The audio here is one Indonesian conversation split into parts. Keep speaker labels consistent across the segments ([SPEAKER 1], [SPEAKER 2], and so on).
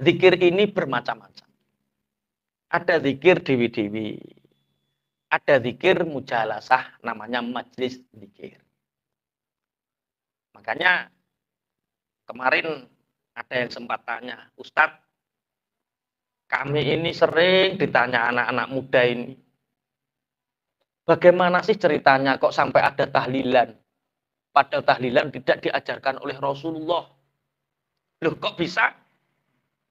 [SPEAKER 1] Zikir ini bermacam-macam. Ada zikir dewi-dewi. Ada zikir mujalasah, namanya majlis zikir. Makanya kemarin ada yang sempat tanya, Ustadz, kami ini sering ditanya anak-anak muda ini, bagaimana sih ceritanya kok sampai ada tahlilan? Padahal tahlilan tidak diajarkan oleh Rasulullah. Loh kok bisa?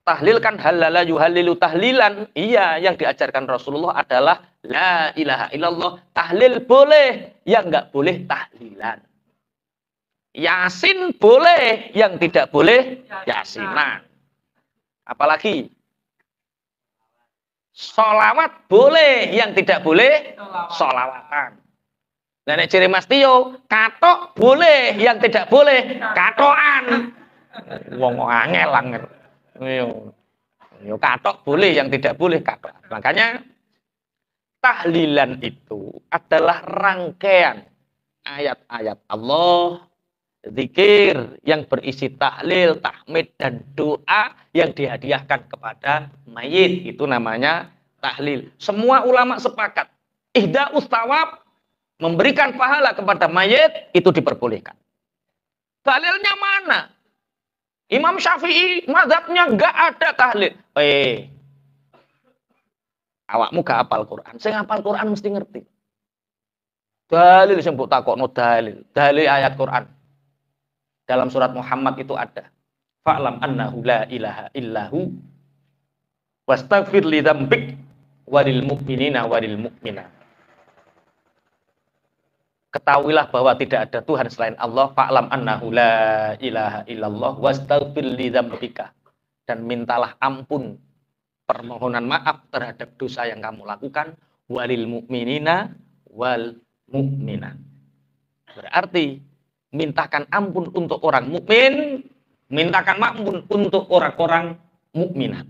[SPEAKER 1] Tahlil kan halala yuhalilu tahlilan. Iya, yang diajarkan Rasulullah adalah la ilaha illallah. Tahlil boleh, yang enggak boleh tahlilan. Yasin boleh, yang tidak boleh yasinan. Apalagi sholawat boleh, yang tidak boleh sholawatan. Nenek ciri Mas Tio, katok boleh, yang tidak boleh katokan. Wong angel. Yo katok boleh, yang tidak boleh katok. Makanya tahlilan itu adalah rangkaian ayat-ayat Allah, zikir yang berisi tahlil, tahmid dan doa yang dihadiahkan kepada mayit. Itu namanya tahlil. Semua ulama sepakat. Ihda'us thawab, memberikan pahala kepada mayit, itu diperbolehkan. Dalilnya mana? Imam Syafi'i mazhabnya enggak ada tahlil. Awakmu gak hafal Quran. Sing hafal Quran mesti ngerti. Dalil sing mbok takokno dalil. Dalil ayat Quran. Dalam surat Muhammad itu ada. Fa'lam annahu la ilaha illahu wastaghfir li dzambik walil mu'minina walil mu'minat. Ketahuilah bahwa tidak ada Tuhan selain Allah. Fa'lam annahu la ilaha illallah wastaghfir li dzambika. Dan mintalah ampun, permohonan maaf terhadap dosa yang kamu lakukan, walil mu'minina wal mu'minat. Berarti mintakan ampun untuk orang mukmin, mintakan ampun untuk orang-orang mukminat.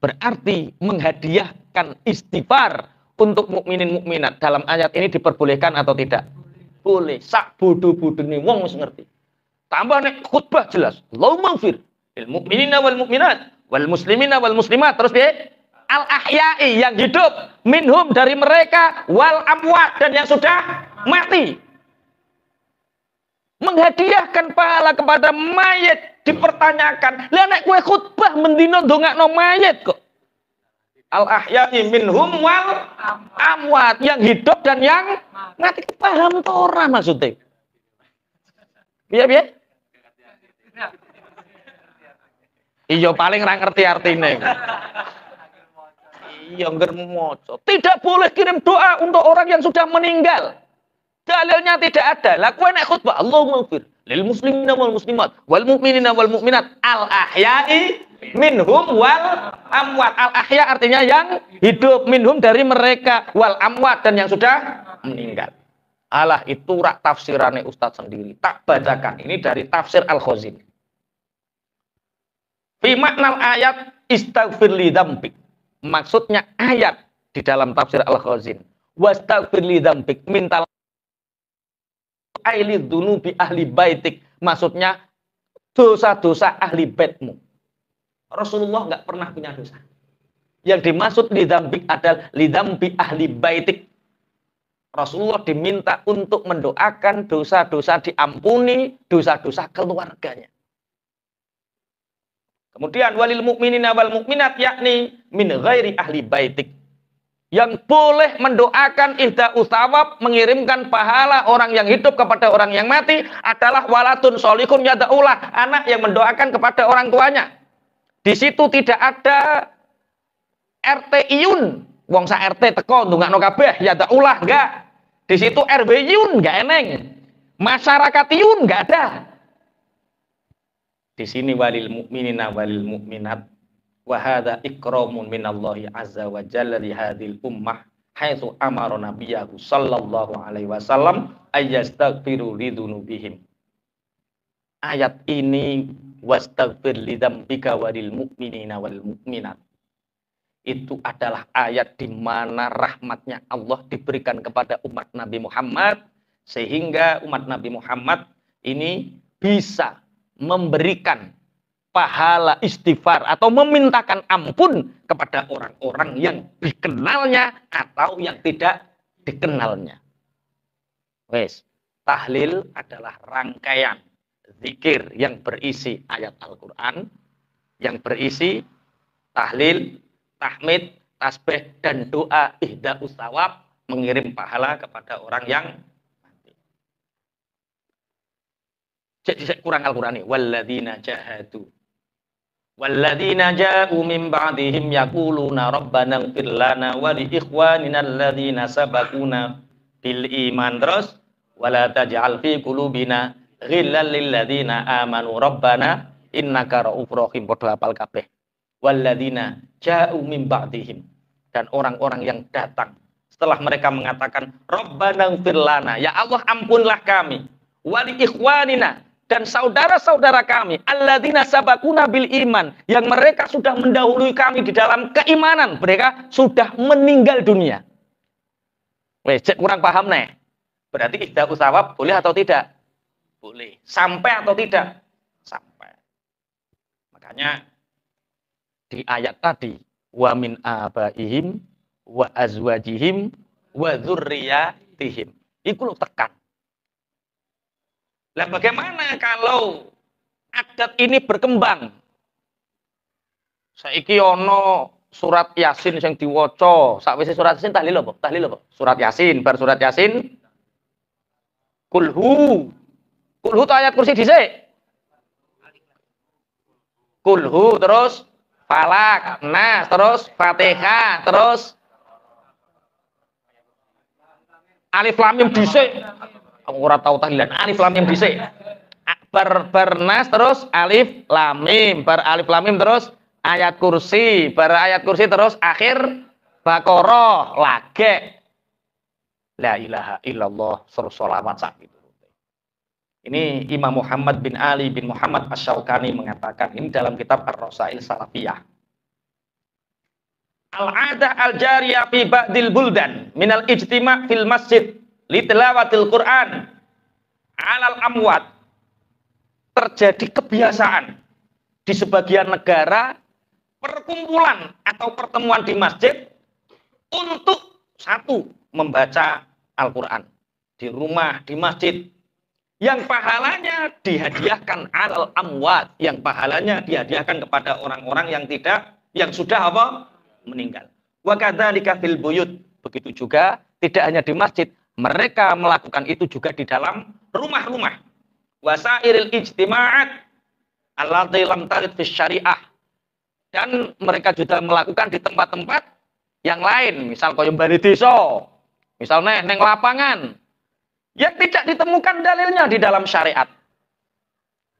[SPEAKER 1] Berarti menghadiahkan istighfar untuk mukminin mukminat dalam ayat ini diperbolehkan atau tidak? Boleh. Sak bodoh-bodohne wong wis ngerti. Tambah nek khutbah jelas. Allahumma ighfir lil mu'minina wal mu'minat wal muslimina wal muslimat. Terus piye? Al ahya'i, yang hidup, minhum, dari mereka, wal amwat, dan yang sudah mati. Menghadiahkan pahala kepada mayit dipertanyakan. Lah nek kowe khutbah mendino ndongakno mayit kok. Al ahya'i minhum wal amwat, yang hidup dan yang mati. Paham to ora maksudnya? Piye? Iya paling ra ngerti artine. Iya ngger moco. Tidak boleh kirim doa untuk orang yang sudah meninggal. Dalilnya tidak ada. Lah kowe nek khutbah Allahumma ighfir lil muslimina wal muslimat wal mu'minina wal mu'minat al ahya'i minhum wal amwat. Al ahya artinya yang hidup, minhum dari mereka, wal amwat dan yang sudah meninggal. Alah itu rak tafsirannya Ustadz sendiri. Tak bacakan. Ini dari tafsir Al-Khazin. Fi maknal ayat istaghfir li dzambik. Maksudnya ayat di dalam tafsir Al-Khazin. Wastaghfir li dzambik, minta aili dzunubi ahli baitik. Maksudnya dosa-dosa ahli baitmu. Rasulullah enggak pernah punya dosa. Yang dimaksud li dzambik adalah li dzambi ahli baitik. Rasulullah diminta untuk mendoakan dosa-dosa diampuni, dosa-dosa keluarganya. Kemudian walil mu'minina wal mu'minat, yakni min ghairi ahli baitik. Yang boleh mendoakan ihda'us thawab, mengirimkan pahala orang yang hidup kepada orang yang mati adalah waladun sholihun yada'ulah, anak yang mendoakan kepada orang tuanya. Di situ tidak ada RT-iyun, wong sa RT teko ndongakno kabeh yada'ulah, enggak. Di situ RW-iyun enggak eneng. Masyarakatiyun enggak ada. Di sini walil mu'minina walil mu'minat wa hadza ikramun minallahi azza wa jalla li hadhil ummah haitsu amara nabiyahu sallallahu alaihi wasallam ayastaghfiru lidzunubihim. Ayat ini wastaghfir lidzambika walil mu'minina wal mu'minat. Itu adalah ayat di mana rahmatnya Allah diberikan kepada umat Nabi Muhammad sehingga umat Nabi Muhammad ini bisa memberikan pahala istighfar atau memintakan ampun kepada orang-orang yang dikenalnya atau yang tidak dikenalnya. Wes, tahlil adalah rangkaian zikir yang berisi ayat Al-Quran, yang berisi tahlil, tahmid, tasbih, dan doa ihda'us tsawab, mengirim pahala kepada orang yang mati. Jadi kurang Al-Quran ini. Walladzina jahadu. Walladzina ja'u min ba'dihim yaquluna rabbana ighfir lana wa li ikhwanina alladzina sabaquna bil iman, terus wala taj'al fi qulubina ghillal lil ladzina amanu rabbana innaka ra'ufur rahim. Padha hafal kabeh. Walladzina ja'u min ba'dihim, dan orang-orang yang datang setelah mereka mengatakan rabbana ighfir lana, ya Allah ampunlah kami, wa li ikhwanina, dan saudara-saudara kami alladzina sabaquna bil iman, yang mereka sudah mendahului kami di dalam keimanan, mereka sudah meninggal dunia. Wes, kurang paham nih. Berarti ihda'us tsawab boleh atau tidak? Boleh. Sampai atau tidak? Sampai. Makanya di ayat tadi, wa min abaihim wa azwajihim wa dzurriyyatihim, iku lu tekan. Lah bagaimana kalau adat ini berkembang? Saiki ono surat Yasin yang diwaca, sakwise surat Yasin tahlil apa? Tahlil apa? Surat Yasin, bar surat Yasin kulhu. Kulhu itu ayat kursi dhisik. Kulhu terus Falak, Nas, terus Fatihah, terus Alif Lam Mim dhisik. Kamu ora tahu tahlilan. Alif Lam Mim dhisik. Bar Nas terus Alif Lam Mim, bar Alif Lam Mim terus ayat kursi, bar ayat kursi terus akhir Baqarah lage. La ilaha illallah, sholawat sak gitu. Ini Imam Muhammad bin Ali bin Muhammad Asy-Syaukani mengatakan ini dalam kitab Ar-Rasail Salafiyah. Al-'adah al-jariyah fi ba'dil buldan minal ijtima' fil masjid li tilawatil Qur'an 'alal amwat. Terjadi kebiasaan di sebagian negara perkumpulan atau pertemuan di masjid untuk satu membaca Al-Qur'an di rumah, di masjid, yang pahalanya dihadiahkan alal amwat, yang pahalanya dihadiahkan kepada orang-orang yang sudah apa? Meninggal. Wa kadzalika fil buyut, begitu juga tidak hanya di masjid, mereka melakukan itu juga di dalam rumah-rumah. Wasairil ijtima'at allati lam tarid fis syariah, dan mereka juga melakukan di tempat-tempat yang lain, misal kaya bari desa, misalnya neng lapangan, yang tidak ditemukan dalilnya di dalam syariat.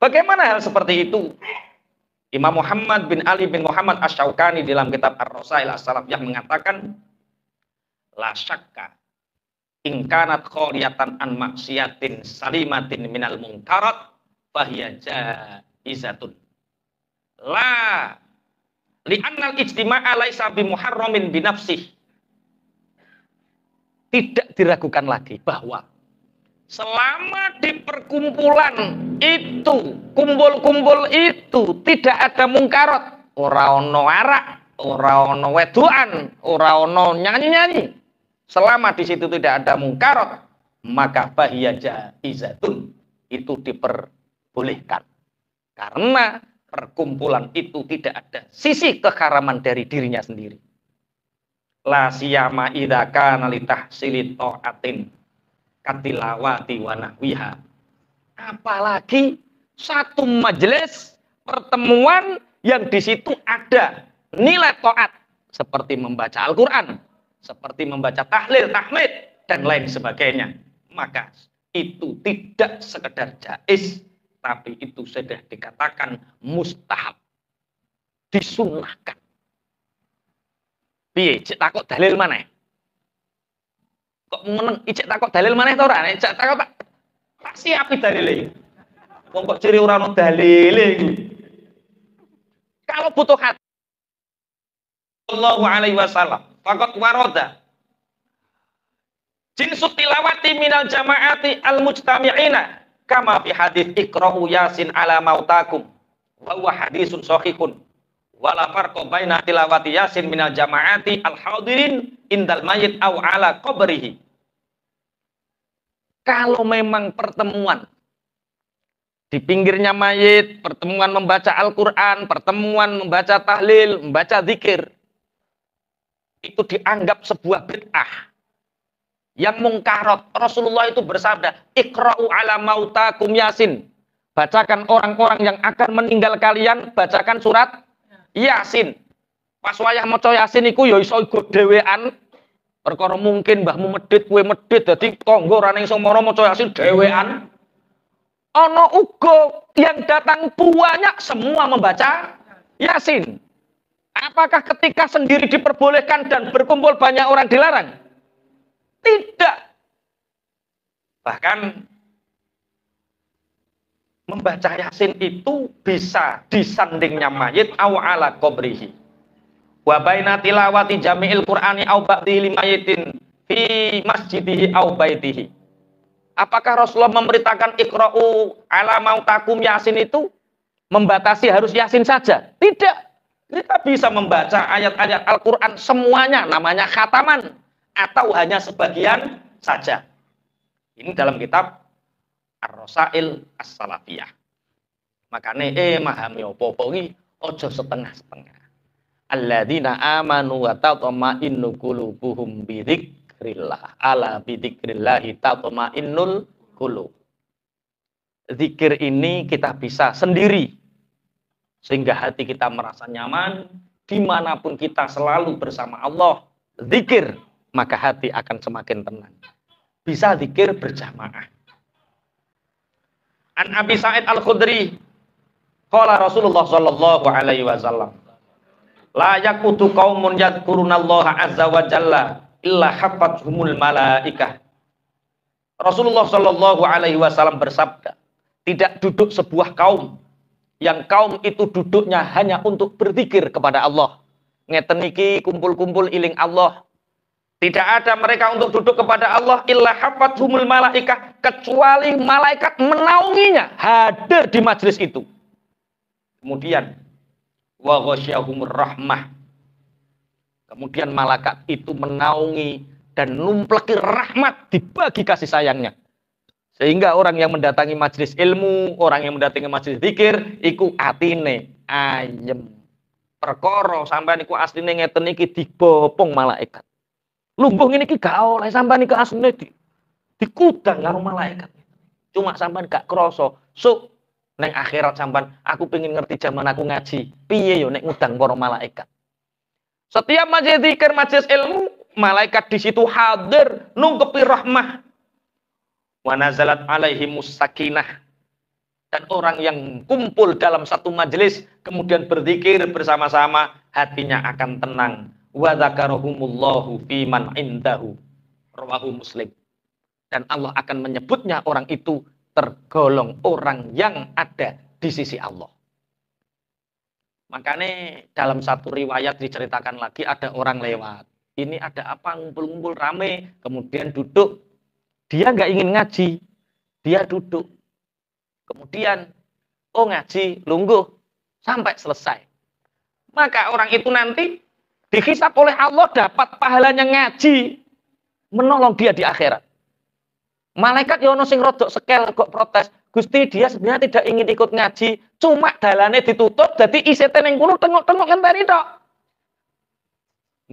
[SPEAKER 1] Bagaimana hal seperti itu? Imam Muhammad bin Ali bin Muhammad Asy-Syaukani dalam kitab Ar-Rasail As-Salafiyah mengatakan, la syakka in kanat khaliyatan an maksiatin salimatin minal munkarat fahiya jaizatun. La li'annal ijtima'a laisa bimuharramin binafsih. Tidak diragukan lagi bahwa selama di perkumpulan itu, kumpul-kumpul itu tidak ada mungkarat, ora ono arak, ora ono wedoan, ora ono nyanyi-nyanyi. Selama di situ tidak ada mungkarat, maka fahiya jaizatun, itu diperbolehkan. Karena perkumpulan itu tidak ada sisi keharaman dari dirinya sendiri. La siyama idza kana li tahsili ta'atin katilawati wa nahwiha. Apalagi satu majelis pertemuan yang di situ ada nilai taat seperti membaca Al-Qur'an, seperti membaca tahlil, tahmid dan lain sebagainya. Maka itu tidak sekedar jaiz, tapi itu sudah dikatakan mustahab, disunnahkan. Piye, cek takut dalil mana? Kok meneng ijek takut dalil maneh ta ora? Nek ijek takut tak siapi dalile. Wong kok ciri ora ono dalile iki. Kalau butuh hati sallallahu alaihi wasallam, faqad warada jinsut tilawati minal jama'ati al-mujtami'ina kama fi hadits iqra'u yasin ala mautakum. wa huwa hadisun sahihun wala farqa baina tilawati yasin minal jama'ati al hadirin indal mayyit aw ala qabrihi. Kalau memang pertemuan di pinggirnya mayit, pertemuan membaca Al-Quran, pertemuan membaca tahlil, membaca zikir, itu dianggap sebuah bid'ah yang mungkarot. Rasulullah itu bersabda, iqra'u ala mautakum yasin. Bacakan orang-orang yang akan meninggal kalian, bacakan surat Yasin. Pas wayah maca Yasin iku ya iso igo dhewean. Perkara mungkin mbahmu medhit, kowe medhit, dadi tangga ora ning iso maca Yasin dhewean. Ono uga yang datang banyak semua membaca Yasin. Apakah ketika sendiri diperbolehkan dan berkumpul banyak orang dilarang? Tidak. Bahkan membaca Yasin itu bisa disandingnya mayit aw ala qabrihi. Wa baina tilawati jami'il Qur'ani aw ba'dihi limayitin fi masjidihi aw baitihi. Apakah Rasulullah memberitakan iqra'u ala mautakum Yasin itu membatasi harus Yasin saja? Tidak. Kita bisa membaca ayat-ayat Al-Quran semuanya, namanya khataman, atau hanya sebagian saja. Ini dalam kitab Ar-Rasail As-Salafiyah. Makanya mahami opo-opo iki ojo setengah-setengah. Alladzina amanu wa tatma'innu qulubuhum bidzikrillah. Ala bidzikrillahi tatma'innul qulub. Zikir ini kita bisa sendiri sehingga hati kita merasa nyaman dimanapun kita selalu bersama Allah. Zikir, maka hati akan semakin tenang. Bisa zikir berjamaah. An Abi Sa'id Al-Khudri qala Rasulullah sallallahu alaihi wasallam la yaqutu qaumun yadhkurunallaha azza wa jalla illa hafathumul malaikah. Rasulullah sallallahu alaihi wasallam bersabda, tidak duduk sebuah kaum yang kaum itu duduknya hanya untuk berzikir kepada Allah. Ngeten iki kumpul-kumpul iling Allah. Tidak ada mereka untuk duduk kepada Allah illa hafathumul malaikah, kecuali malaikat menaunginya, hadir di majelis itu. Kemudian wa ghasyahumur rahmah. Kemudian malaikat itu menaungi dan numpleki rahmat, dibagi kasih sayangnya. Sehingga orang yang mendatangi majelis ilmu, orang yang mendatangi majelis zikir, iku atine ayem. Perkara sampean iku asline ngeten iki dibopong malaikat. Lumpuh ngene iki gak oleh sampean iki asline dikudang karo malaikat. Cuma sampean gak krasa. So neng akhirat sampean, aku pengen ngerti zaman aku ngaji. Piye yo nek ngudang para malaikat. Setiap majelis zikir, majelis ilmu, malaikat di situ hadir nungkepi rahmah. Wa nazalat alaihimus sakinah. Dan orang yang kumpul dalam satu majelis kemudian berzikir bersama-sama, hatinya akan tenang. Wa dzakarahumullahu fi man indahu. Rawahu Muslim. Dan Allah akan menyebutnya orang itu tergolong orang yang ada di sisi Allah. Makanya dalam satu riwayat diceritakan lagi ada orang lewat. Ini ada apa, ngumpul-ngumpul rame, kemudian duduk. Dia nggak ingin ngaji, dia duduk. Kemudian, oh ngaji, lungguh, sampai selesai. Maka orang itu nanti dihisab oleh Allah dapat pahalanya ngaji, menolong dia di akhirat. Malaikat yono sing rodok sekel kok protes, Gusti dia sebenarnya tidak ingin ikut ngaji, cuma dalane ditutup, jadi isete ning kono tengok-tengok ngenteni tok.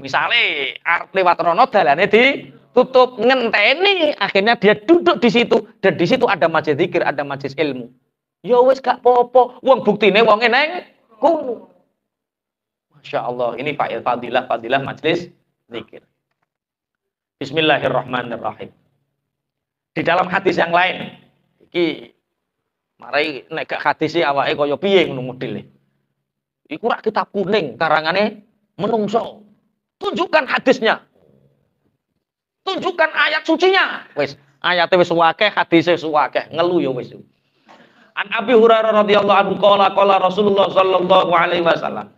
[SPEAKER 1] Misale arep lewat rono dalane ditutup ngenteni, akhirnya dia duduk di situ dan di situ ada majelis zikir, ada majelis ilmu. Ya wis gak apa-apa, wong buktine wonge neng kono. Masya Allah, ini fadilah majelis zikir. Bismillahirrahmanirrahim. Di dalam hadis yang lain, iki marai nek gak hadis iki awake kaya piye ngono modele. Iku rak kitab kuning karangane menungso. Tunjukkan hadisnya. Tunjukkan ayat sucinya. Wis, ayate wis akeh, hadise wis akeh, ngelu ya wis. An Abi Hurairah radhiyallahu anhu qala Rasulullah sallallahu alaihi wasallam.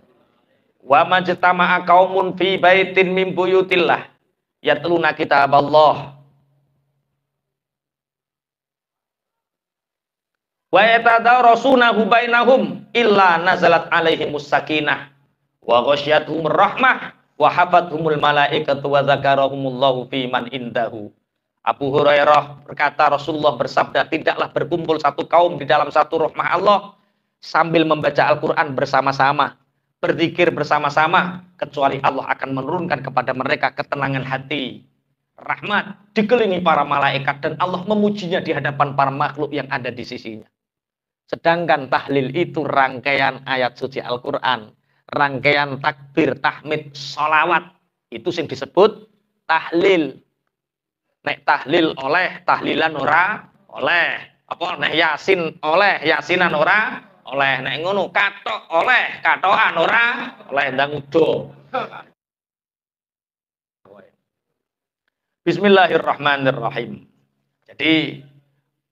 [SPEAKER 1] Wa majtama'a qaumun fi baitin min buyutillah yatluna kitaballah wa yatadarasunahu bainahum illa nazalat alaihimus sakinah wa ghasyiyatuhumur rahmah wa hafathumul malaikatu wa dzakarahumullahu fi man indahu. Abu Hurairah berkata, Rasulullah bersabda, tidaklah berkumpul satu kaum di dalam satu rahmah Allah sambil membaca Al-Quran bersama-sama, berzikir bersama-sama, kecuali Allah akan menurunkan kepada mereka ketenangan hati, rahmat, dikelilingi para malaikat, dan Allah memujinya di hadapan para makhluk yang ada di sisinya. Sedangkan tahlil itu rangkaian ayat suci Al-Quran, rangkaian takbir, tahmid, sholawat, itu yang disebut tahlil. Nek tahlil oleh, tahlilan ora oleh. Apa nek yasin oleh, yasinan ora oleh. Nek ngono katok oleh, katokan ora oleh, ndang udo. Bismillahirrahmanirrahim. Jadi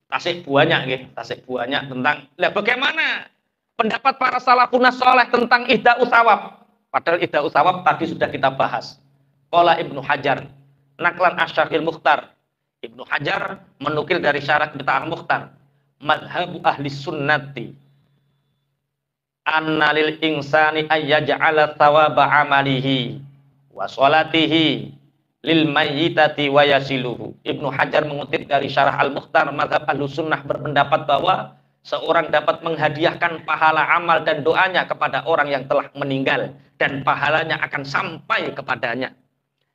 [SPEAKER 1] tasik banyak nggih, tasik banyak tentang bagaimana pendapat para salafun saleh tentang ihda'us tsawab. Padahal ihda'us tsawab tadi sudah kita bahas. Qala Ibnu Hajar naklan Asy-Syarhil Mukhtar. Ibnu Hajar menukil dari syarah Kitab Al-Mukhtar, madhabu ahli sunnati anna lil insani ayyaj'ala thawaba amalihi wa sholatihi lil mayyitati wa yasiluhu. Ibnu Hajar mengutip dari syarah Al-Mukhtar, madhab ahli sunnah berpendapat bahwa seorang dapat menghadiahkan pahala amal dan doanya kepada orang yang telah meninggal, dan pahalanya akan sampai kepadanya.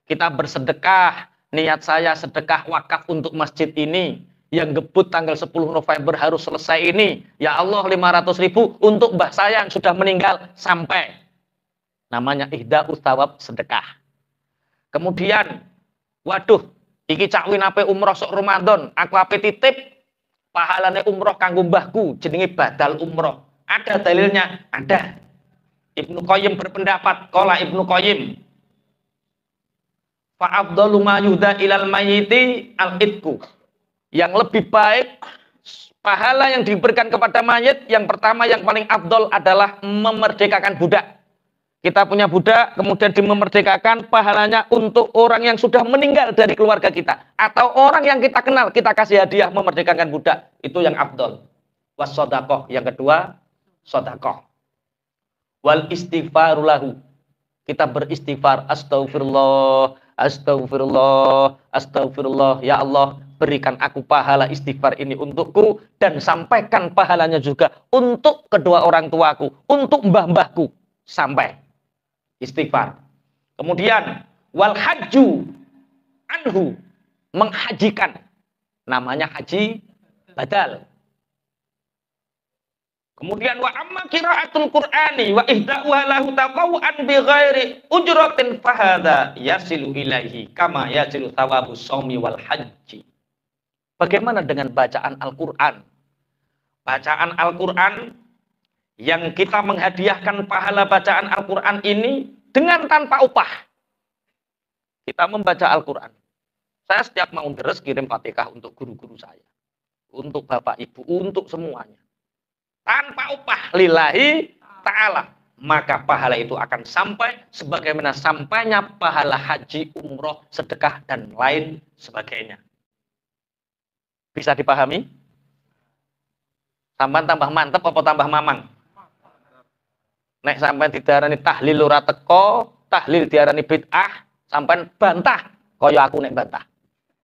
[SPEAKER 1] Kita bersedekah, niat saya sedekah wakaf untuk masjid ini, yang gebut tanggal 10 November harus selesai ini. Ya Allah 500.000 untuk mbah saya yang sudah meninggal sampai. Namanya ihda'us tsawab, sedekah. Kemudian, waduh, iki cakwin ape umroh sok Ramadan, aku ape titip pahalane umroh kanggo mbahku, jenenge badal umroh. Ada dalilnya? Ada. Ibnu Qayyim berpendapat, qala Ibnu Qayyim, fa afdalu ma yuhda ilal mayyiti al-itqu. Yang lebih baik pahala yang diberikan kepada mayit, yang pertama yang paling afdal adalah memerdekakan budak. Kita punya budak, kemudian dimerdekakan, pahalanya untuk orang yang sudah meninggal dari keluarga kita atau orang yang kita kenal, kita kasih hadiah memerdekakan budak, itu yang afdal. Was shadaqah, yang kedua shadaqah. Wal istighfaru lahu, kita beristighfar, astagfirullah, astagfirullah, astagfirullah, ya Allah berikan aku pahala istighfar ini untukku, dan sampaikan pahalanya juga untuk kedua orang tuaku, untuk mbah-mbahku, sampai istighfar. Kemudian wal hajju anhu, menghajikan, namanya haji badal. Kemudian wa amma qiraatul Qur'ani wa ihda'uha lahu taqawwan bi ghairi ujratin fahadha yasilu ilaihi kama yasilu thawabus shaumi wal haji. Bagaimana dengan bacaan Al-Qur'an? Bacaan Al-Qur'an yang kita menghadiahkan pahala bacaan Al-Qur'an ini dengan tanpa upah. Kita membaca Al-Qur'an. Saya setiap mau deres kirim Fatihah untuk guru-guru saya, untuk Bapak Ibu, untuk semuanya. Tanpa upah lillahi ta'ala, maka pahala itu akan sampai sebagaimana sampainya pahala haji, umroh, sedekah, dan lain sebagainya. Bisa dipahami? Sampai tambah mantep apa tambah mamang? Nek sampai diarani tahlil ora teko, tahlil diarani bid'ah, sampai bantah kaya aku nek bantah.